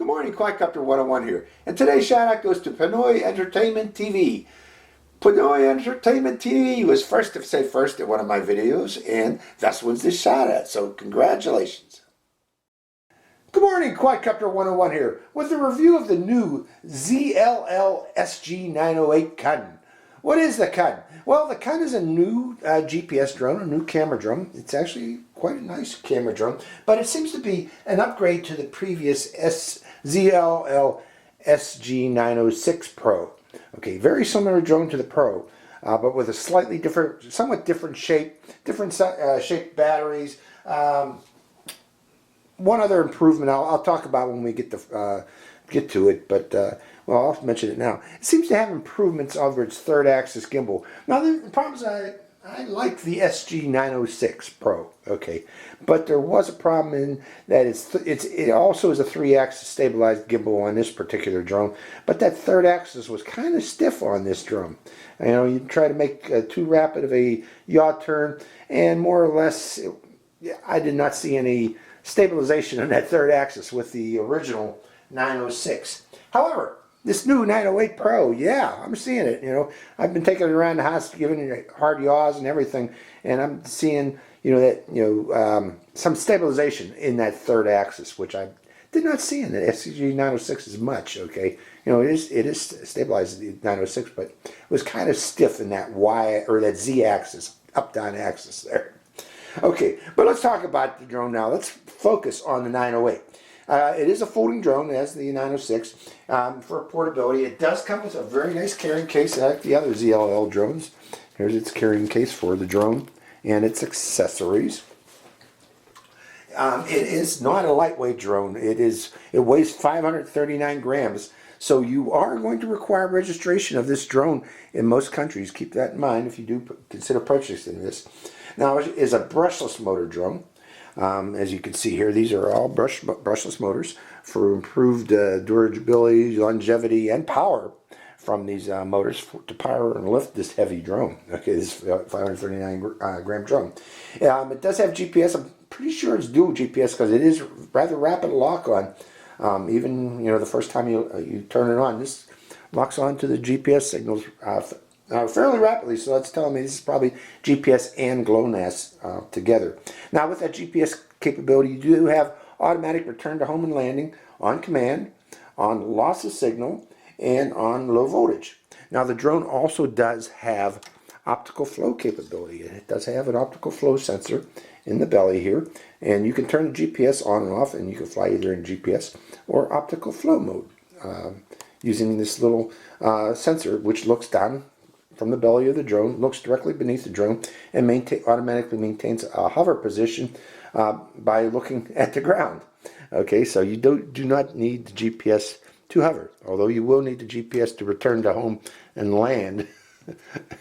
morning, Quadcopter 101 here. And today's shout out goes to Pinoy Entertainment TV. Pinoy Entertainment TV was first to say first in one of my videos, and that's what's this shout out. So congratulations. Good morning, Quadcopter 101 here with a review of the new ZLL SG908 KUN. What is the KUN? Well, the KUN is a new GPS drone, a new camera drone. It's actually quite a nice camera drone, but it seems to be an upgrade to the previous ZLL SG906 Pro. Okay, very similar drone to the Pro, but with a slightly different, somewhat different shape, different shaped batteries. One other improvement I'll talk about when we get to it, but well, I'll mention it now. It seems to have improvements over its third axis gimbal. Now the problem is I like the SG906 Pro, okay, but there was a problem in that it also is a 3-axis stabilized gimbal on this particular drone, but that third axis was kind of stiff on this drone. You know, you try to make too rapid of a yaw turn, and more or less, I did not see any stabilization on that third axis with the original 906. However, this new 908 Pro, yeah, I'm seeing it. You know, I've been taking it around the house, giving it hard yaws and everything, and I'm seeing, you know, that some stabilization in that third axis, which I did not see in the SG906 as much. Okay, you know, it is stabilized at the 906, but it was kind of stiff in that Y or that Z axis, up down axis there. Okay, but let's talk about the drone now. Let's focus on the 908. It is a folding drone, as the 906, for portability. It does come with a very nice carrying case, like the other ZLL drones. Here's its carrying case for the drone and its accessories. It is not a lightweight drone. It weighs 539 grams. So you are going to require registration of this drone in most countries. Keep that in mind if you do consider purchasing this. Now, it is a brushless motor drone. As you can see here, these are all brushless motors for improved durability, longevity, and power from these motors to power and lift this heavy drone. Okay, this 539 gram drone. It does have GPS. I'm pretty sure it's dual GPS because it is rather rapid lock on. Even, you know, the first time you turn it on, this locks on to the GPS signals fairly rapidly, so that's telling me this is probably GPS and GLONASS together. Now, with that GPS capability, you do have automatic return to home and landing on command, on loss of signal, and on low voltage. Now, the drone also does have optical flow capability. It does have an optical flow sensor in the belly here, and you can turn the GPS on and off, and you can fly either in GPS or optical flow mode using this little sensor, which looks down from the belly of the drone, looks directly beneath the drone, and automatically maintains a hover position by looking at the ground. Okay, so you do not need the GPS to hover, although you will need the GPS to return to home and land.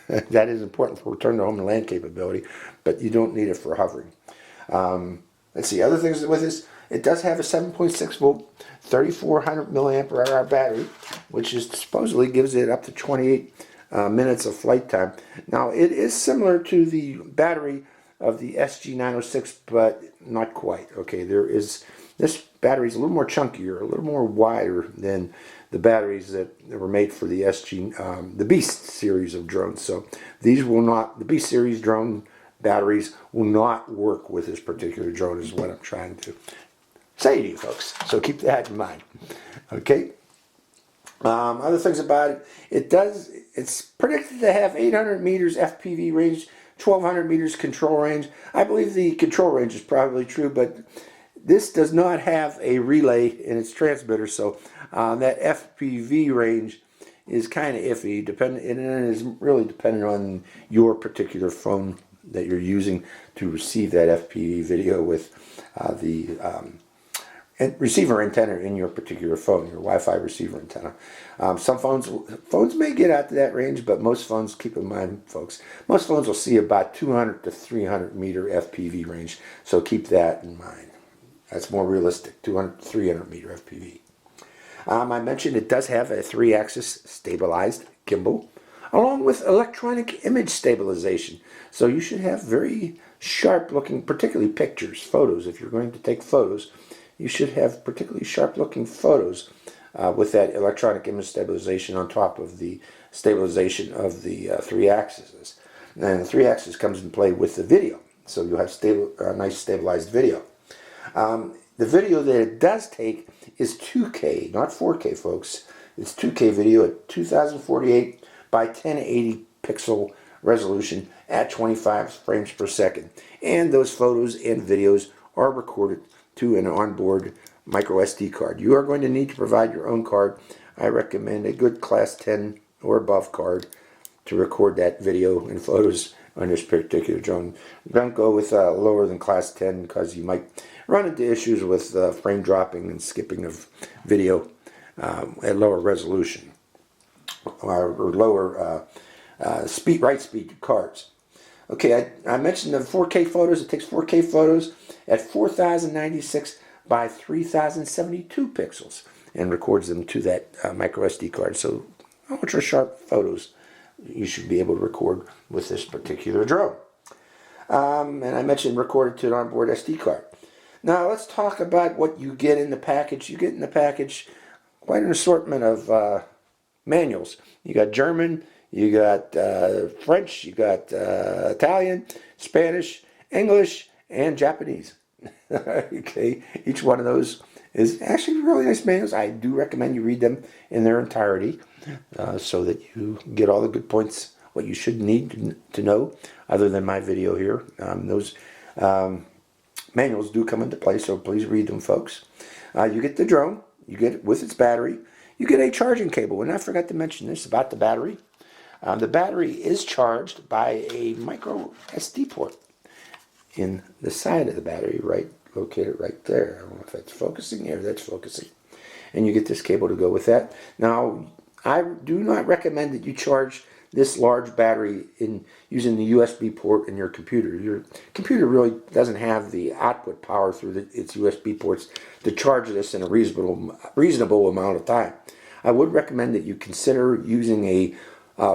That is important for return to home and land capability, but you don't need it for hovering. Let's see, other things with this. It does have a 7.6 volt, 3400 milliampere hour battery, which supposedly gives it up to 28 minutes of flight time. Now, it is similar to the battery of the SG906, but not quite. Okay, this battery is a little more chunkier, a little more wider than the batteries that were made for the the Beast series of drones. So these will not, the Beast series drone batteries will not work with this particular drone, is what I'm trying to say to you folks. So keep that in mind. Okay. Other things about it, it's predicted to have 800 meters FPV range, 1200 meters control range. I believe the control range is probably true, but this does not have a relay in its transmitter, so that FPV range is kind of iffy. And it is really dependent on your particular phone that you're using to receive that FPV video with the receiver antenna in your particular phone, your Wi-Fi receiver antenna. Some phones may get out to that range, but most phones, keep in mind, folks, most phones will see about 200 to 300 meter FPV range, so keep that in mind. That's more realistic, 200 to 300 meter FPV. I mentioned it does have a 3-axis stabilized gimbal, along with electronic image stabilization. So you should have very sharp looking, particularly pictures, photos. If you're going to take photos, you should have particularly sharp looking photos with that electronic image stabilization on top of the stabilization of the 3 axes. And the 3 axis comes in play with the video, so you'll have nice stabilized video. The video that it does take is 2K, not 4K, folks. It's 2K video at 2048 by 1080 pixel resolution at 25 frames per second. And those photos and videos are recorded to an onboard micro SD card. You are going to need to provide your own card. I recommend a good class 10 or above card to record that video and photos on this particular drone. Don't go with lower than class 10 because you might run into issues with frame dropping and skipping of video at lower resolution or lower write speed cards. Okay, I mentioned the 4K photos. It takes 4K photos at 4096 by 3072 pixels and records them to that micro SD card. So ultra sharp photos you should be able to record with this particular drone. And I mentioned recorded to an onboard SD card. Now let's talk about what you get in the package. You get in the package quite an assortment of manuals. You got German, you got French, you got Italian, Spanish, English, and Japanese. Okay, each one of those is actually really nice manuals. I do recommend you read them in their entirety so that you get all the good points, what you should need to know, other than my video here. Those manuals do come into play, so please read them, folks. You get the drone, you get it with its battery, you get a charging cable, and I forgot to mention this about the battery. The battery is charged by a micro SD port in the side of the battery, located right there. I don't know if that's focusing. Here, that's focusing. And you get this cable to go with that. Now, I do not recommend that you charge this large battery in using the USB port in your computer. Your computer really doesn't have the output power through its USB ports to charge this in a reasonable amount of time. I would recommend that you consider using a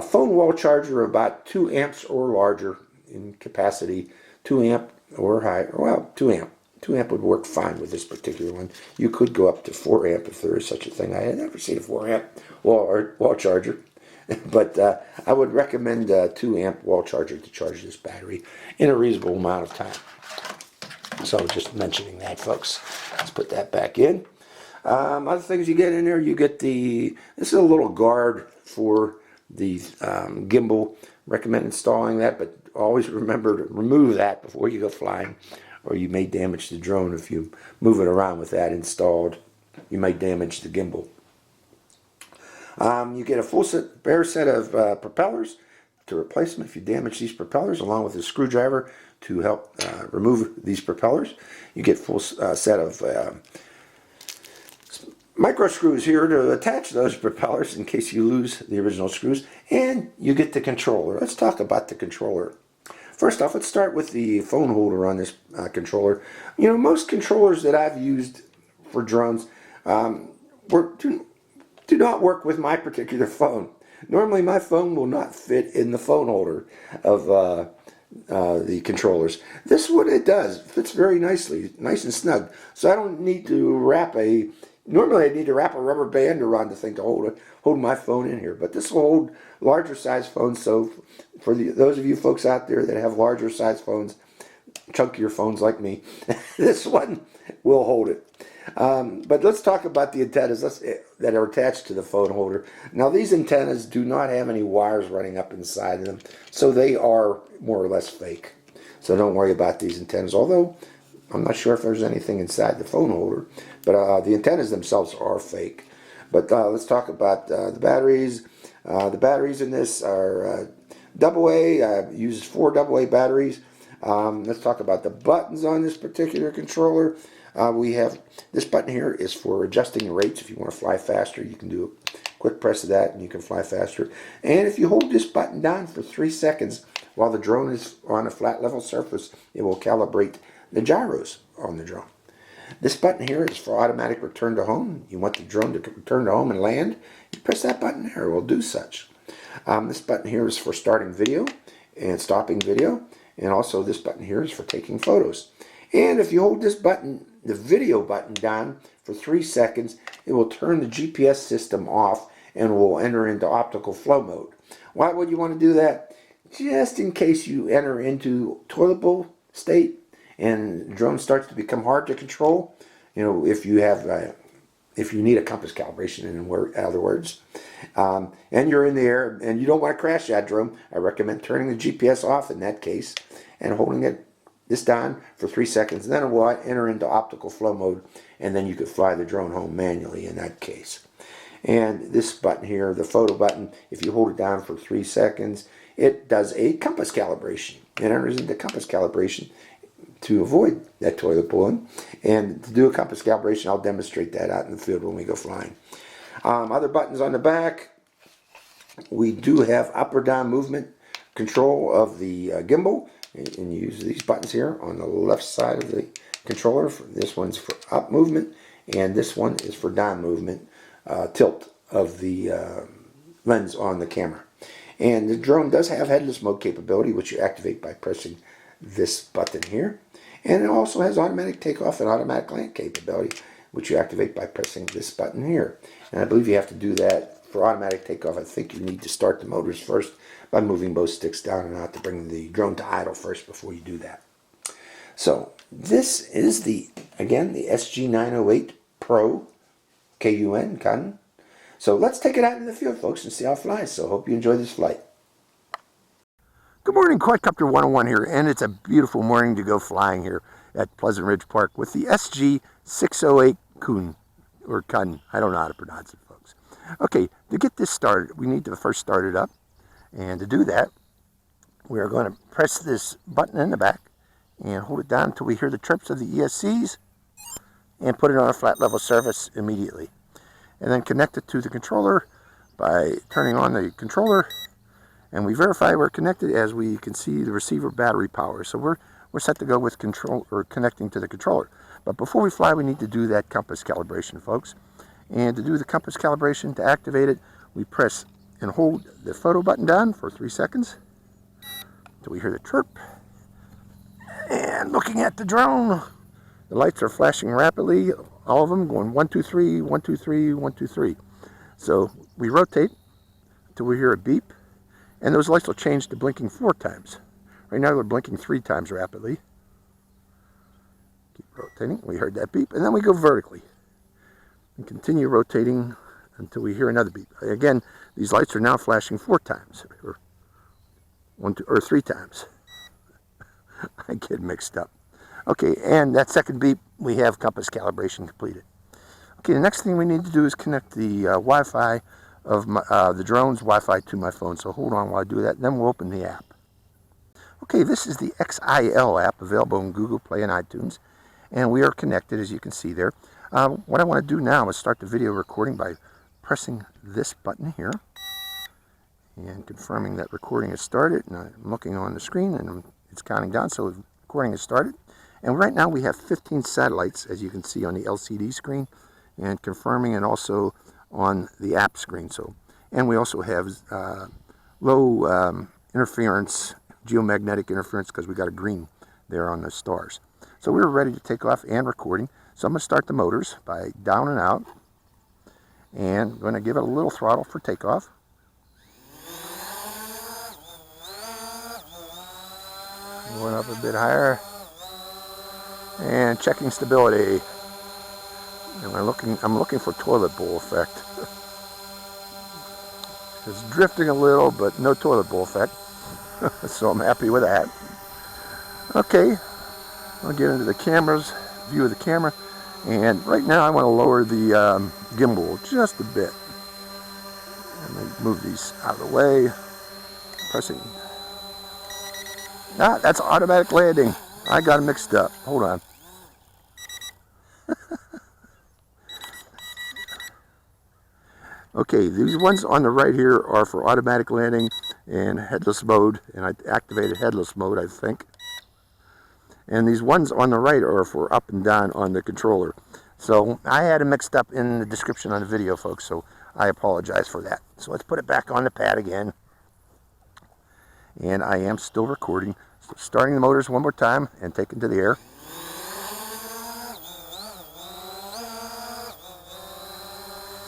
phone wall charger of about 2 amps or larger in capacity, 2 amp or higher. Well, 2 amp. 2 amp would work fine with this particular one. You could go up to 4 amp if there is such a thing. I had never seen a 4 amp wall charger, but I would recommend a 2 amp wall charger to charge this battery in a reasonable amount of time. So just mentioning that, folks. Let's put that back in. Other things you get in there, you get this is a little guard for the gimbal. Recommend installing that, but always remember to remove that before you go flying, or you may damage the drone if you move it around with that installed. You may damage the gimbal. You get a bare set of propellers to replace them if you damage these propellers, along with a screwdriver to help remove these propellers. You get full set of micro screws here to attach those propellers in case you lose the original screws, and you get the controller. Let's talk about the controller. First off, let's start with the phone holder on this controller. You know, most controllers that I've used for drones do not work with my particular phone. Normally my phone will not fit in the phone holder of the controllers. This one, it does. It fits very nicely, nice and snug. So I don't need to normally I need to wrap a rubber band around the thing to hold my phone in here. But this will hold larger size phones. So for those of you folks out there that have larger size phones, chunkier phones like me, this one will hold it. But let's talk about the antennas that are attached to the phone holder. Now these antennas do not have any wires running up inside of them, so they are more or less fake. So don't worry about these antennas, although I'm not sure if there's anything inside the phone holder, but the antennas themselves are fake. But let's talk about the batteries. The batteries in this are AA, uses 4 AA batteries. Let's talk about the buttons on this particular controller. We have this button here is for adjusting the rates. If you want to fly faster, you can do a quick press of that and you can fly faster. And if you hold this button down for 3 seconds while the drone is on a flat level surface, it will calibrate the gyros on the drone. This button here is for automatic return to home. You want the drone to return to home and land, you press that button there, it will do such. This button here is for starting video and stopping video, and also this button here is for taking photos. And if you hold this button the video button down for 3 seconds, it will turn the GPS system off and will enter into optical flow mode. Why would you want to do that? Just in case you enter into toilet bowl state and the drone starts to become hard to control. You know, if you have if you need a compass calibration, in other words, and you're in the air and you don't want to crash that drone, I recommend turning the GPS off in that case and holding this down for 3 seconds. And then it will enter into optical flow mode, and then you could fly the drone home manually in that case. And this button here, the photo button, if you hold it down for 3 seconds, it does a compass calibration. It enters into compass calibration to avoid that toilet pulling. And to do a compass calibration, I'll demonstrate that out in the field when we go flying. Other buttons on the back, we do have up or down movement control of the gimbal. And you use these buttons here on the left side of the controller. This one's for up movement, and this one is for down movement, tilt of the lens on the camera. And the drone does have headless mode capability, which you activate by pressing this button here. And it also has automatic takeoff and automatic land capability, which you activate by pressing this button here. And I believe you have to do that for automatic takeoff. I think you need to start the motors first by moving both sticks down and out to bring the drone to idle first before you do that. So this is again the SG908 Pro KUN. So let's take it out in the field, folks, and see how it flies. So hope you enjoy this flight. Good morning, Quadcopter 101 here, and it's a beautiful morning to go flying here at Pleasant Ridge Park with the SG908 KUN, or KUN. I don't know how to pronounce it, folks. Okay, to get this started, we need to first start it up. And to do that, we are going to press this button in the back and hold it down until we hear the chirps of the ESCs and put it on a flat level surface immediately. And then connect it to the controller by turning on the controller, and we verify we're connected as we can see the receiver battery power. So we're set to go with control or connecting to the controller. But before we fly, we need to do that compass calibration, folks. And to do the compass calibration, to activate it, we press and hold the photo button down for 3 seconds until we hear the chirp. And looking at the drone, the lights are flashing rapidly, all of them going 1, 2, 3, 1, 2, 3, 1, 2, 3. So we rotate until we hear a beep, and those lights will change to blinking 4 times. Right now they're blinking 3 times rapidly. Keep rotating. We heard that beep, and then we go vertically and continue rotating until we hear another beep. Again, these lights are now flashing 4 times, or 1, 2, or 3 times. I get mixed up. Okay, and that second beep, we have compass calibration completed. Okay, the next thing we need to do is connect the Wi-Fi of the drone's Wi-Fi to my phone. So hold on while I do that, and then we'll open the app. Okay, this is the XIL app available on Google Play and iTunes, and we are connected, as you can see there. What I want to do now is start the video recording by pressing this button here and confirming that recording is started. And I'm looking on the screen, and it's counting down, so recording is started. And right now we have 15 satellites, as you can see on the LCD screen, and confirming, and also on the app screen. So, and we also have low interference, geomagnetic interference, because we got a green there on the stars. So we're ready to take off and recording. So I'm going to start the motors by down and out, and I'm going to give it a little throttle for takeoff. Going up a bit higher, and checking stability. And I'm looking for toilet bowl effect. It's drifting a little, but no toilet bowl effect. So I'm happy with that. Okay, I'll get into the camera's view of the camera, and right now I want to lower the gimbal just a bit. Let me move these out of the way. Pressing. Ah, that's automatic landing. I got them mixed up. Hold on. Okay, these ones on the right here are for automatic landing and headless mode, and I activated headless mode, I think. And these ones on the right are for up and down on the controller. So I had them mixed up in the description on the video, folks, so I apologize for that. So let's put it back on the pad again. And I am still recording. So starting the motors one more time and taking to the air.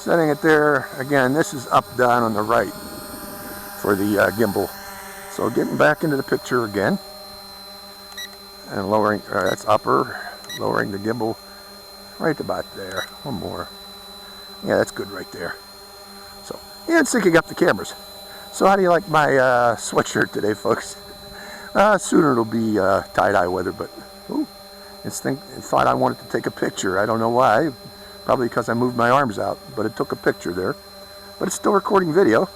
setting it there. Again, this is up, down on the right for the gimbal. So getting back into the picture again. And lowering, that's upper, lowering the gimbal right about there. One more. Yeah, that's good right there. So, and syncing up the cameras. So how do you like my sweatshirt today, folks? Sooner it'll be tie-dye weather, but ooh, thought I wanted to take a picture. I don't know why. Probably because I moved my arms out, but it took a picture there. But it's still recording video.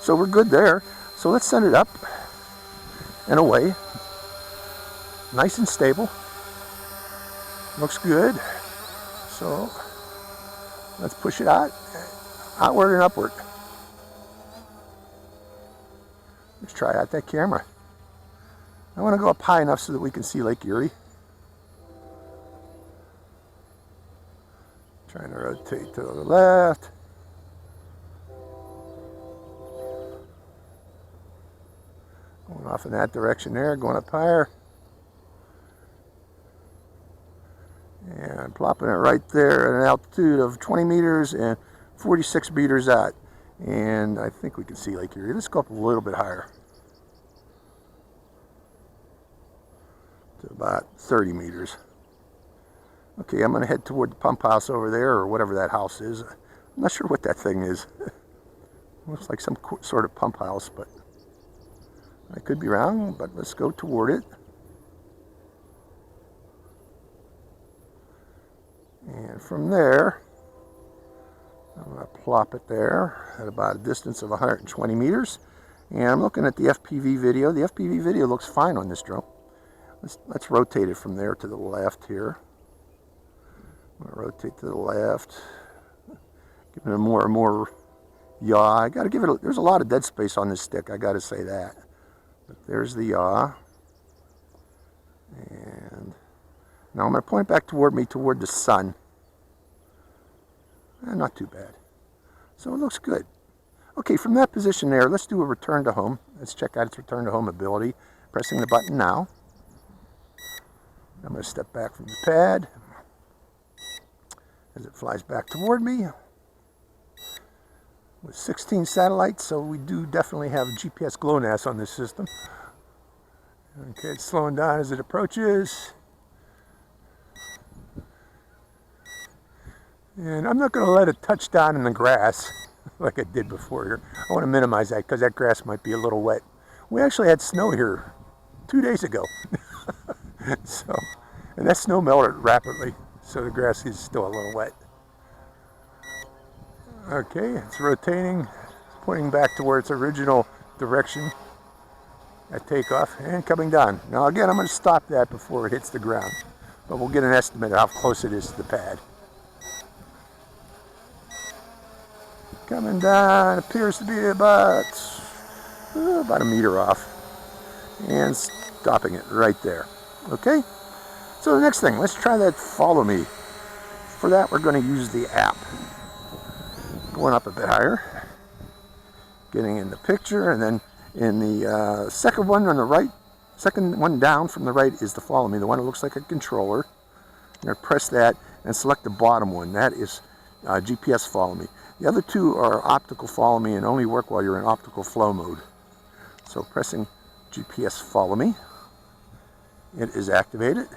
So we're good there. So let's send it up and away. Nice and stable. Looks good. So let's push it out, outward and upward. Let's try out that camera. I want to go up high enough so that we can see Lake Erie. Trying to rotate to the left. Going off in that direction there, going up higher. And plopping it right there at an altitude of 20 meters and 46 meters out. And I think we can see Lake Erie. Let's go up a little bit higher. To about 30 meters. Okay, I'm going to head toward the pump house over there, or whatever that house is. I'm not sure what that thing is. Looks like some sort of pump house, but I could be wrong, but let's go toward it. And from there, I'm going to plop it there at about a distance of 120 meters. And I'm looking at the FPV video. The FPV video looks fine on this drone. Let's rotate it from there to the left here. I'm going to rotate to the left. Giving it more and more yaw. I got to give it, there's a lot of dead space on this stick, I got to say that. But there's the yaw. And now I'm going to point back toward me, toward the sun. Not too bad. So it looks good. Okay, from that position there, let's do a return to home. Let's check out its return to home ability. Pressing the button now. I'm going to step back from the pad as it flies back toward me. With 16 satellites, so we do definitely have GPS GLONASS on this system. Okay, it's slowing down as it approaches. And I'm not going to let it touch down in the grass like I did before here. I want to minimize that because that grass might be a little wet. We actually had snow here 2 days ago. So, and that snow melted rapidly, so the grass is still a little wet. Okay, it's rotating, pointing back toward its original direction at takeoff and coming down. Now again, I'm going to stop that before it hits the ground, but we'll get an estimate of how close it is to the pad. Coming down, appears to be about a meter off, and stopping it right there. Okay, so the next thing, let's try that follow me. For that, we're going to use the app. Going up a bit higher, getting in the picture, and then in the second one on the right, second one down from the right is the follow me, the one that looks like a controller. I'm going to press that and select the bottom one. That is GPS follow me. The other two are optical follow me and only work while you're in optical flow mode. So pressing GPS follow me, it is activated.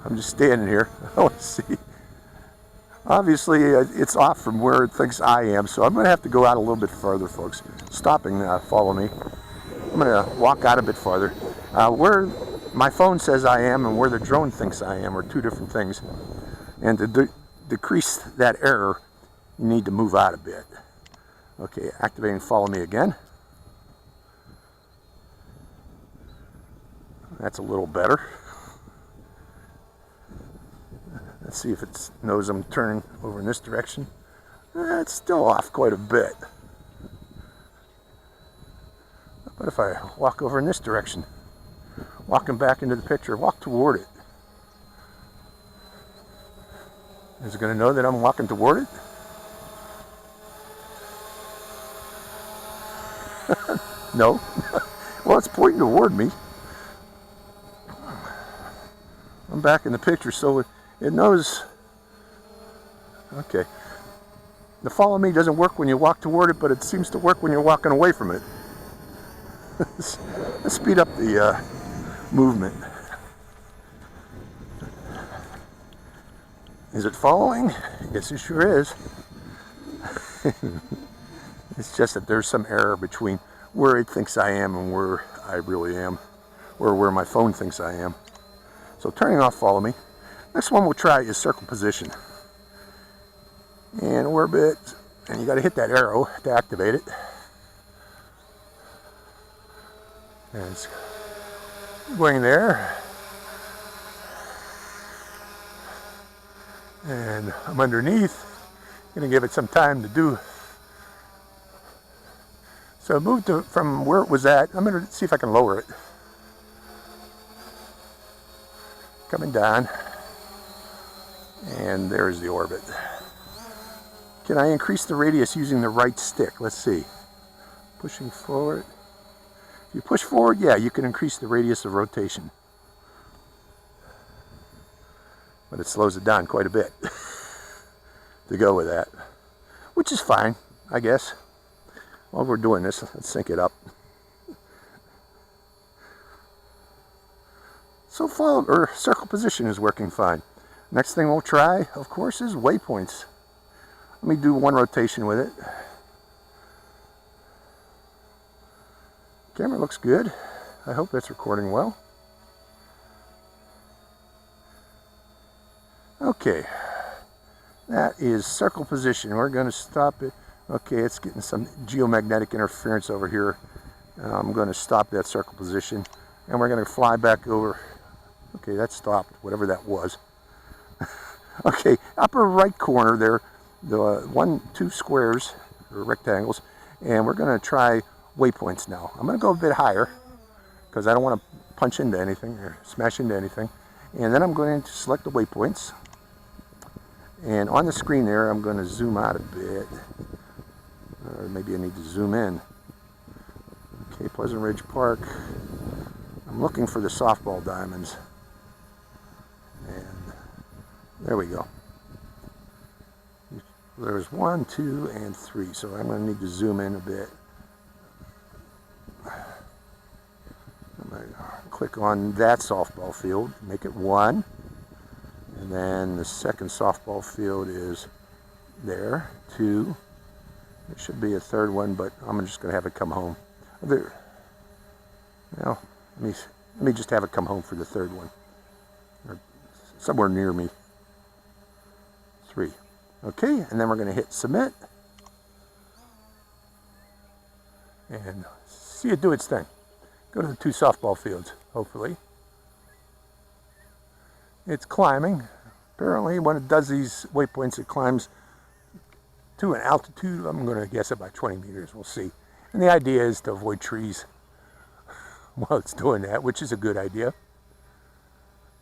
I'm just standing here. I want to see. Obviously, it's off from where it thinks I am, so I'm going to have to go out a little bit further, folks. Stopping follow me. I'm going to walk out a bit farther. Where my phone says I am and where the drone thinks I am are two different things. And to decrease that error, you need to move out a bit. Okay, activating follow me again. That's a little better. Let's see if it knows I'm turning over in this direction. It's still off quite a bit. But if I walk over in this direction, walking back into the picture, walk toward it, is it going to know that I'm walking toward it? No. Well, it's pointing toward me. I'm back in the picture so it knows. Okay. The follow me doesn't work when you walk toward it, but it seems to work when you're walking away from it. Let's speed up the movement. Is it following? Yes, it sure is. It's just that there's some error between where it thinks I am and where I really am, or where my phone thinks I am. So turning off follow me. Next one we'll try is circle position. And orbit, and you got to hit that arrow to activate it. And it's going there. And I'm underneath. Gonna give it some time to do. So move from where it was at. I'm gonna see if I can lower it. Coming down. And there's the orbit. Can I increase the radius using the right stick? Let's see. Pushing forward. If you push forward, yeah, you can increase the radius of rotation. But it slows it down quite a bit to go with that, which is fine, I guess. While we're doing this, let's sync it up. So circle position is working fine. Next thing we'll try, of course, is waypoints. Let me do one rotation with it. Camera looks good. I hope that's recording well. Okay, that is circle position. We're going to stop it. Okay, it's getting some geomagnetic interference over here. I'm going to stop that circle position, and we're going to fly back over. Okay, that stopped, whatever that was. Okay, upper right corner there, the two squares, or rectangles, and we're going to try waypoints now. I'm going to go a bit higher, because I don't want to punch into anything, or smash into anything. And then I'm going to select the waypoints. And on the screen there, I'm going to zoom out a bit. Or maybe I need to zoom in. Okay, Pleasant Ridge Park. I'm looking for the softball diamonds. And there we go. There's 1, 2, and 3. So I'm going to need to zoom in a bit. I'm going to click on that softball field, make it 1. And then the second softball field is there, 2. There should be a third one, but I'm just going to have it come home. There. Well, let me just have it come home for the third one, or somewhere near me. 3. Okay, and then we're going to hit submit, and see it do its thing. Go to the 2 softball fields, hopefully. It's climbing. Apparently, when it does these waypoints, it climbs to an altitude, I'm going to guess about 20 meters. We'll see. And the idea is to avoid trees while it's doing that, which is a good idea.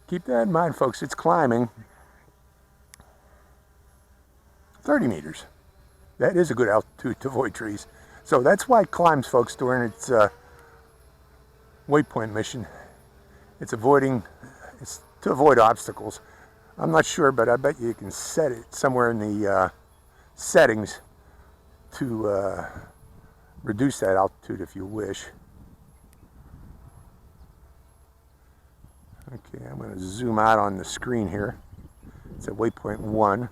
Keep that in mind, folks. It's climbing 30 meters. That is a good altitude to avoid trees. So that's why it climbs, folks, during its waypoint mission. It's to avoid obstacles. I'm not sure, but I bet you can set it somewhere in the settings to reduce that altitude if you wish. Okay, I'm going to zoom out on the screen here. It's at waypoint 1,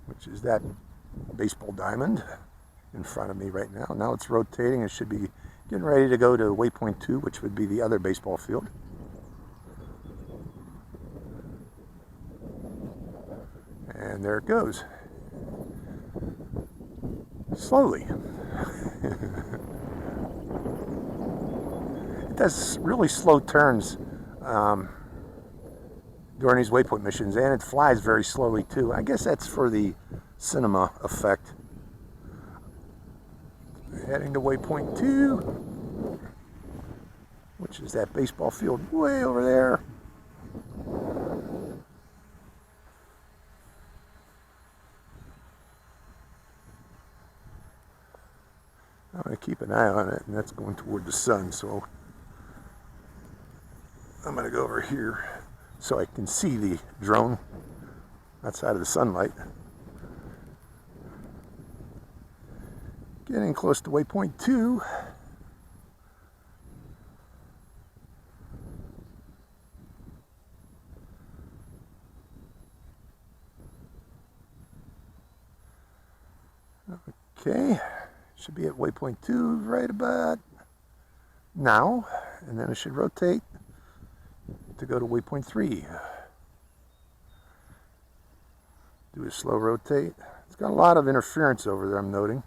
which is that baseball diamond in front of me right now. Now it's rotating. It should be getting ready to go to waypoint 2, which would be the other baseball field. And there it goes. Slowly. It does really slow turns during these waypoint missions, and it flies very slowly too. I guess that's for the cinema effect. Heading to waypoint 2, which is that baseball field way over there. I'm going to keep an eye on it, and that's going toward the sun, so I'm going to go over here so I can see the drone outside of the sunlight. Getting close to waypoint 2. Okay, should be at waypoint 2 right about now, and then it should rotate to go to waypoint 3. Do a slow rotate. It's got a lot of interference over there, I'm noting.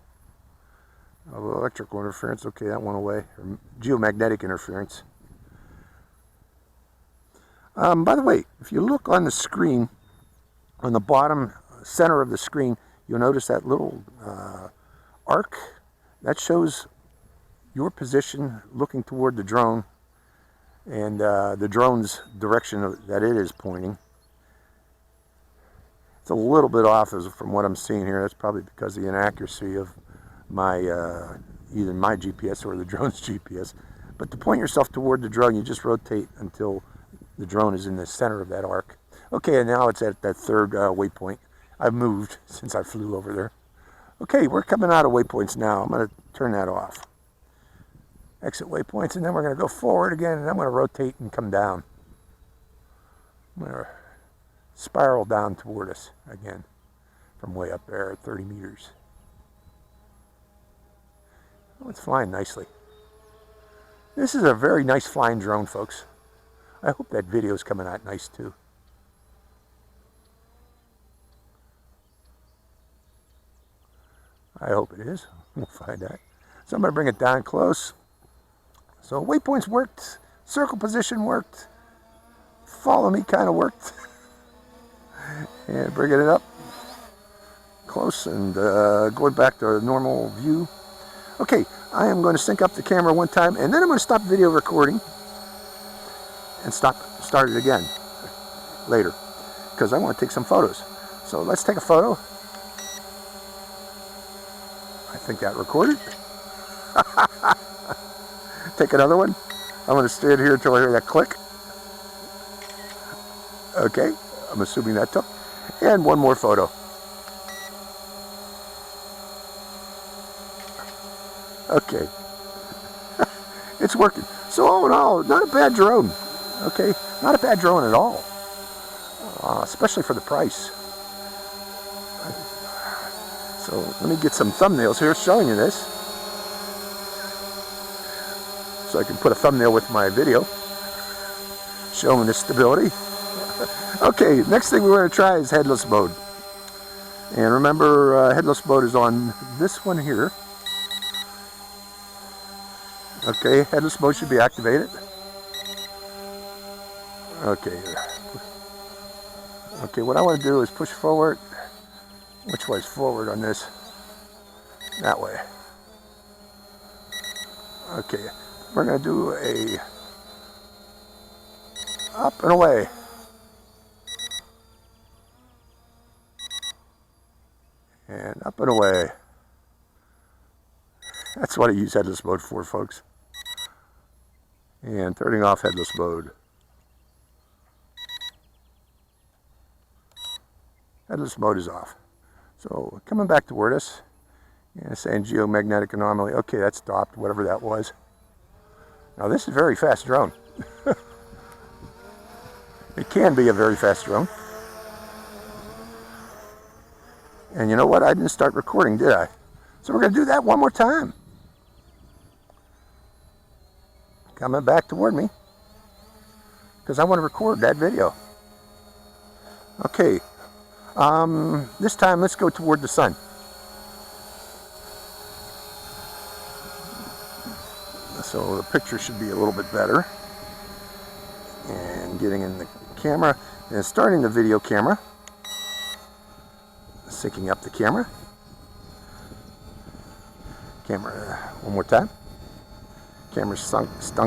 Electrical interference, okay, that went away. Or geomagnetic interference. By the way, if you look on the screen, on the bottom center of the screen, you'll notice that little arc. That shows your position looking toward the drone and the drone's direction that it is pointing. It's a little bit off from what I'm seeing here. That's probably because of the inaccuracy of my either my GPS or the drone's GPS. But to point yourself toward the drone, you just rotate until the drone is in the center of that arc. Okay, and now it's at that third waypoint. I've moved since I flew over there. Okay, we're coming out of waypoints now. I'm going to turn that off. Exit waypoints, and then we're going to go forward again, and I'm going to rotate and come down. I'm going to spiral down toward us again from way up there at 30 meters. Oh, it's flying nicely. This is a very nice flying drone, folks. I hope that video is coming out nice too. I hope it is. We'll find out. So I'm going to bring it down close. So waypoints worked. Circle position worked. Follow me kind of worked. And bringing it up close and going back to a normal view. Okay, I am going to sync up the camera one time, and then I'm going to stop video recording and start it again later, because I want to take some photos. So let's take a photo. I think that recorded. Take another one. I'm going to stand here until I hear that click. Okay, I'm assuming that took. And one more photo. Okay. It's working. So all in all, not a bad drone. Okay, not a bad drone at all. Especially for the price. So let me get some thumbnails here showing you this. So I can put a thumbnail with my video showing the stability. Okay, next thing we want to try is headless mode. And remember, headless mode is on this one here. Okay, headless mode should be activated. Okay. Okay, what I want to do is push forward. Which way is forward on this? That way. Okay, we're going to do a up and away. And up and away. That's what I use headless mode for, folks. And turning off headless mode. Headless mode is off. So coming back toward us, and saying geomagnetic anomaly. Okay, that stopped, whatever that was. Now this is a very fast drone. It can be a very fast drone. And you know what? I didn't start recording, did I? So we're going to do that one more time. Coming back toward me, because I want to record that video. Okay. This time let's go toward the sun. So the picture should be a little bit better. And getting in the camera and starting the video camera. Syncing up the camera. Camera one more time. Camera synced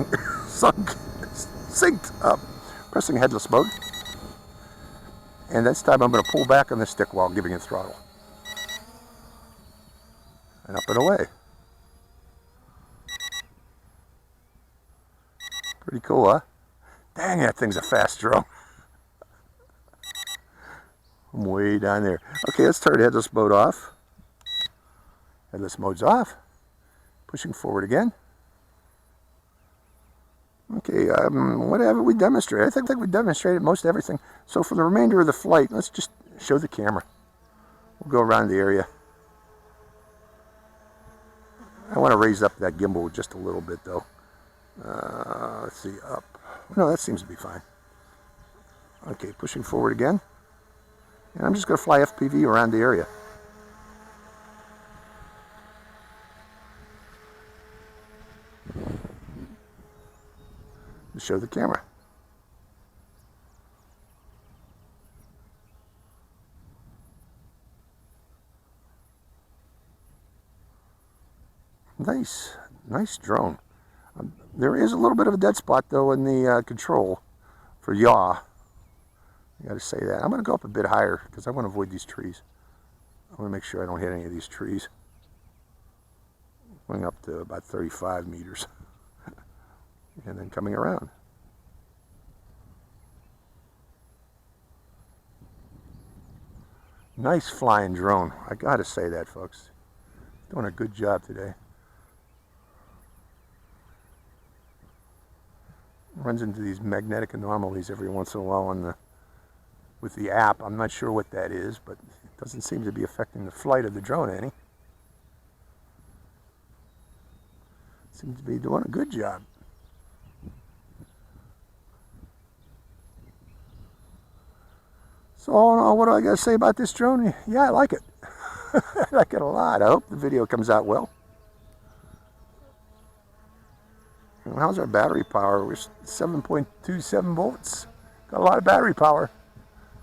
up. Pressing headless mode. And this time I'm going to pull back on the stick while giving it throttle. And up and away. Pretty cool, huh? Dang, that thing's a fast drone. I'm way down there. Okay, let's turn headless mode off. Headless mode's off. Pushing forward again. Okay, what haven't we demonstrated? I think we demonstrated most everything. So for the remainder of the flight, let's just show the camera. We'll go around the area. I want to raise up that gimbal just a little bit, though. Let's see, up. No, that seems to be fine. Okay, pushing forward again. And I'm just going to fly FPV around the area. To show the camera. Nice drone. There is a little bit of a dead spot though in the control for yaw. I got to say that. I'm going to go up a bit higher because I want to avoid these trees. I want to make sure I don't hit any of these trees. Going up to about 35 meters. And then coming around. Nice flying drone. I got to say that, folks. Doing a good job today. Runs into these magnetic anomalies every once in a while with the app. I'm not sure what that is, but it doesn't seem to be affecting the flight of the drone any. Seems to be doing a good job. So all in all, what do I got to say about this drone? Yeah, I like it. I like it a lot. I hope the video comes out well. How's our battery power? We're 7.27 volts. Got a lot of battery power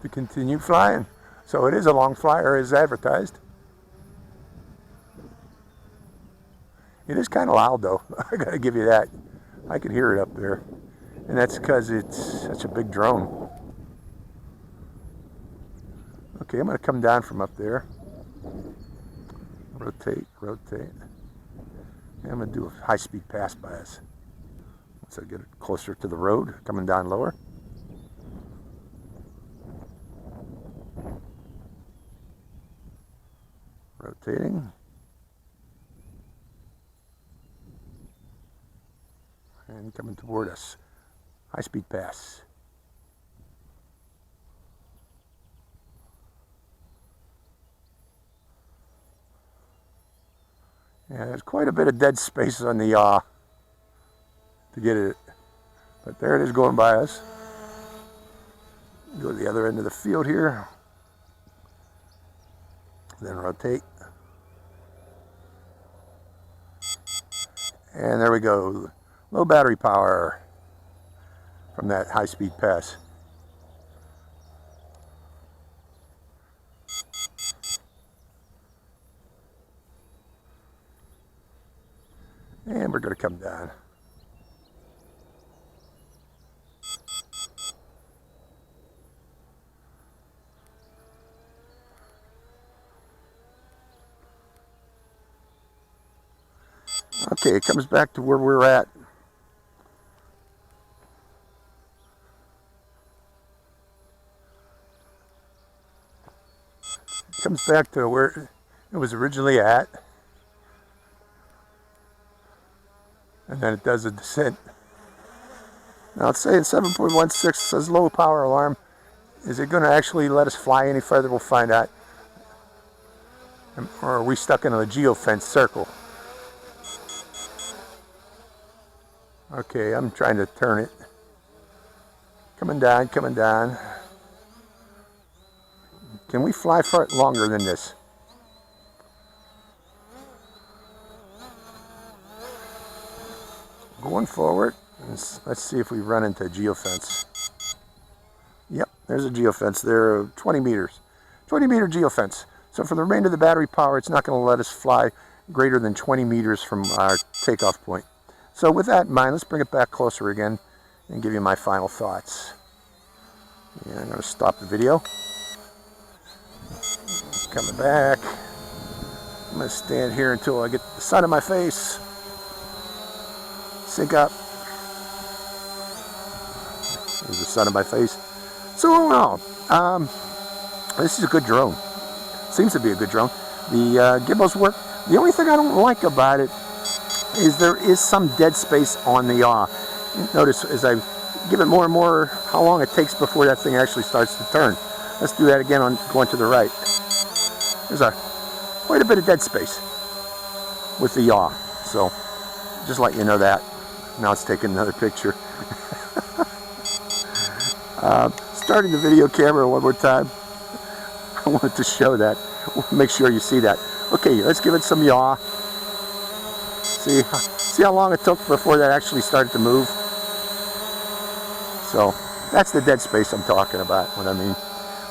to continue flying. So it is a long flyer as advertised. It is kind of loud though. I got to give you that. I can hear it up there. And that's because it's such a big drone. Okay, I'm going to come down from up there. Rotate. And I'm going to do a high-speed pass by us. Once I get it closer to the road, coming down lower. Rotating. And coming toward us. High-speed pass. Yeah, there's quite a bit of dead space on the yaw to get it, but there it is going by us. Go to the other end of the field here, then rotate, and there we go. Low battery power from that high-speed pass. And we're going to come down. Okay, it comes back to where we're at. It comes back to where it was originally at. And then it does a descent. Now it's saying 7.16 says low power alarm. Is it going to actually let us fly any further? We'll find out. Or are we stuck in a geofence circle? Okay, I'm trying to turn it. Coming down, coming down. Can we fly for longer than this? Going forward. Let's see if we run into a geofence. Yep, there's a geofence there, 20 meters. 20 meter geofence. So for the remainder of the battery power, it's not going to let us fly greater than 20 meters from our takeoff point. So with that in mind, let's bring it back closer again and give you my final thoughts. Yeah, I'm going to stop the video. Coming back. I'm going to stand here until I get the sun in my face. Sync up. There's the sun in my face. So all in all, This is a good drone. Seems to be a good drone. The gimbals work. The only thing I don't like about it is there is some dead space on the yaw. Notice as I give it more and more how long it takes before that thing actually starts to turn. Let's do that again on going to the right. There's quite a bit of dead space with the yaw. So just let you know that. Now it's taking another picture. Starting the video camera one more time. I wanted to show that. Make sure you see that. Okay, let's give it some yaw. See how long it took before that actually started to move. So that's the dead space I'm talking about. What I mean.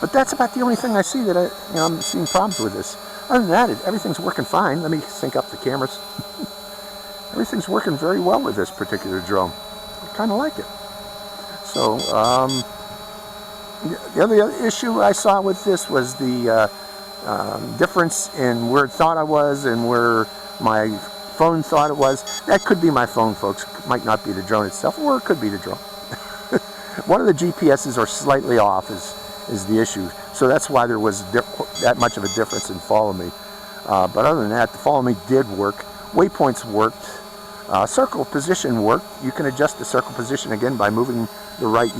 But that's about the only thing I see that I'm seeing problems with this. Other than that, everything's working fine. Let me sync up the cameras. Everything's working very well with this particular drone. I kind of like it. So the other issue I saw with this was the difference in where it thought I was and where my phone thought it was. That could be my phone, folks. It might not be the drone itself, or it could be the drone. One of the GPSs are slightly off is the issue. So that's why there was that much of a difference in Follow Me. But other than that, the Follow Me did work. Waypoints worked. Circle position worked. You can adjust the circle position again by moving the right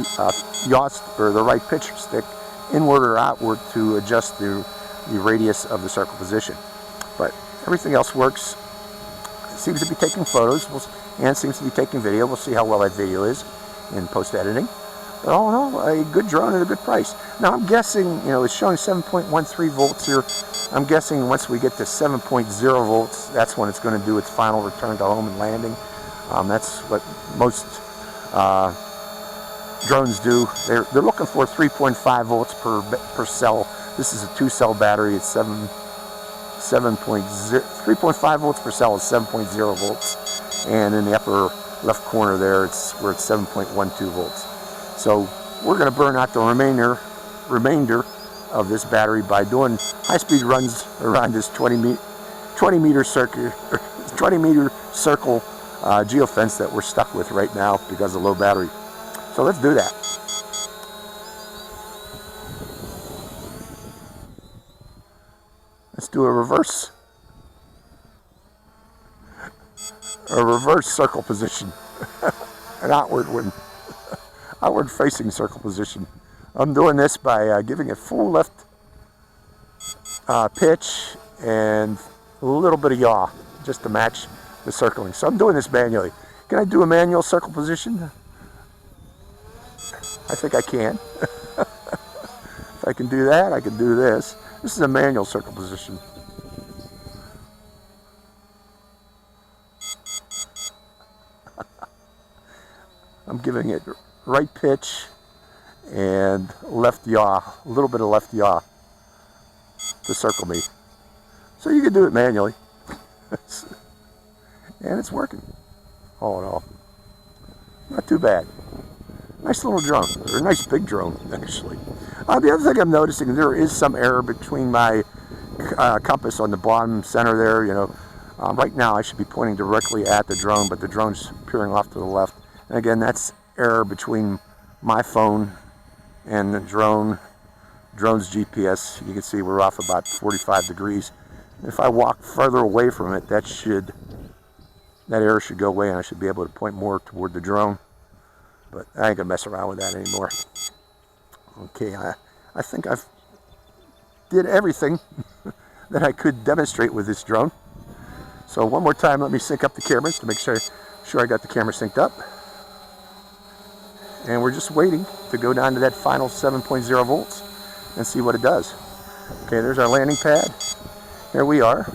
yaw or the right picture stick inward or outward to adjust the radius of the circle position. But everything else works. It seems to be taking photos and seems to be taking video. We'll see how well that video is in post-editing. But all in all, a good drone at a good price. Now I'm guessing, it's showing 7.13 volts here. I'm guessing once we get to 7.0 volts, that's when it's going to do its final return to home and landing. That's what most drones do. They're looking for 3.5 volts per cell. This is a 2-cell battery. It's 3.5 volts per cell is 7.0 volts, and in the upper left corner there, we're at 7.12 volts. So we're going to burn out the remainder of this battery by doing high-speed runs around this 20 meter circle geofence that we're stuck with right now because of low battery. So let's do that. Let's do a reverse circle position, an outward one. Outward facing circle position. I'm doing this by giving it full left pitch and a little bit of yaw just to match the circling. So I'm doing this manually. Can I do a manual circle position? I think I can. If I can do that, I can do this. This is a manual circle position. I'm giving it right pitch and left yaw, a little bit of left yaw to circle me. So you can do it manually. And it's working, all in all. Not too bad. Nice little drone, or a nice big drone, actually. The other thing I'm noticing, there is some error between my compass on the bottom center there. Right now I should be pointing directly at the drone, but the drone's peering off to the left. And again, that's error between my phone and the drone's GPS. You can see we're off about 45 degrees. If I walk further away from it, that error should go away and I should be able to point more toward the drone. But I ain't gonna mess around with that anymore. Okay, I think I've did everything that I could demonstrate with this drone. So one more time, let me sync up the cameras to make sure I got the camera synced up. And we're just waiting to go down to that final 7.0 volts and see what it does. Okay, there's our landing pad. Here we are.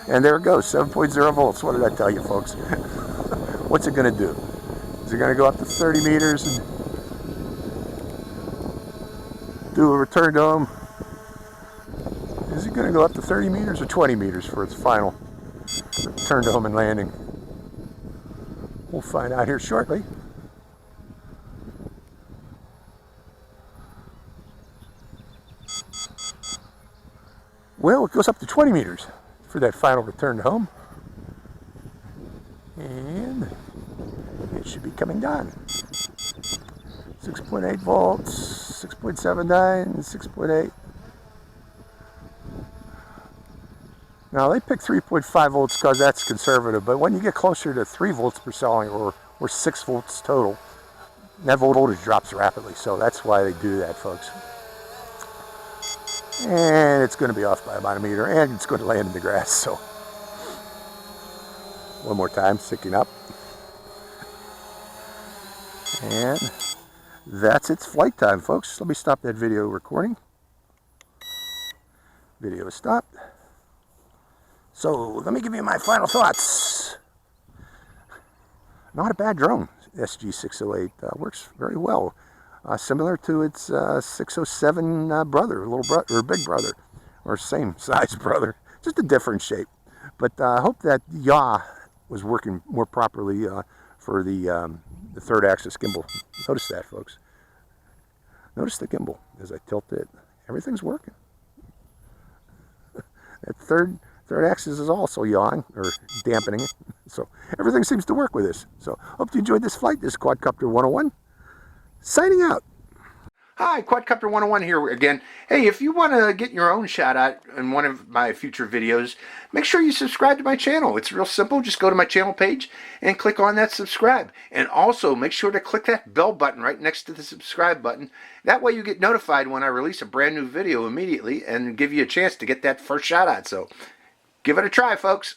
And there it goes, 7.0 volts. What did I tell you, folks? What's it going to do? Is it going to go up to 30 meters and do a return to home? Is it going to go up to 30 meters or 20 meters for its final return to home and landing? We'll find out here shortly. Well, it goes up to 20 meters for that final return to home. And it should be coming down. 6.8 volts. 6.79, 6.8. Now they pick 3.5 volts because that's conservative, but when you get closer to 3 volts per cell or 6 volts total, that voltage drops rapidly, so that's why they do that, folks. And it's going to be off by about a meter, and it's going to land in the grass, so. One more time, sticking up. And that's its flight time, folks. Let me stop that video recording. Video is stopped. So let me give you my final thoughts. Not a bad drone, SG908. Works very well. Similar to its 607 brother, or big brother, or same size brother, just a different shape. But I hope that yaw was working more properly for the third axis gimbal. Notice that, folks. Notice the gimbal as I tilt it. Everything's working. That third axis is also yawing or dampening it. So everything seems to work with this. So hope you enjoyed this flight. This is Quadcopter 101 signing out. Hi, Quadcopter 101 here again. Hey, if you want to get your own shout out in one of my future videos, make sure you subscribe to my channel. It's real simple. Just go to my channel page and click on that subscribe. And also make sure to click that bell button right next to the subscribe button. That way you get notified when I release a brand new video immediately and give you a chance to get that first shout out. So give it a try, folks.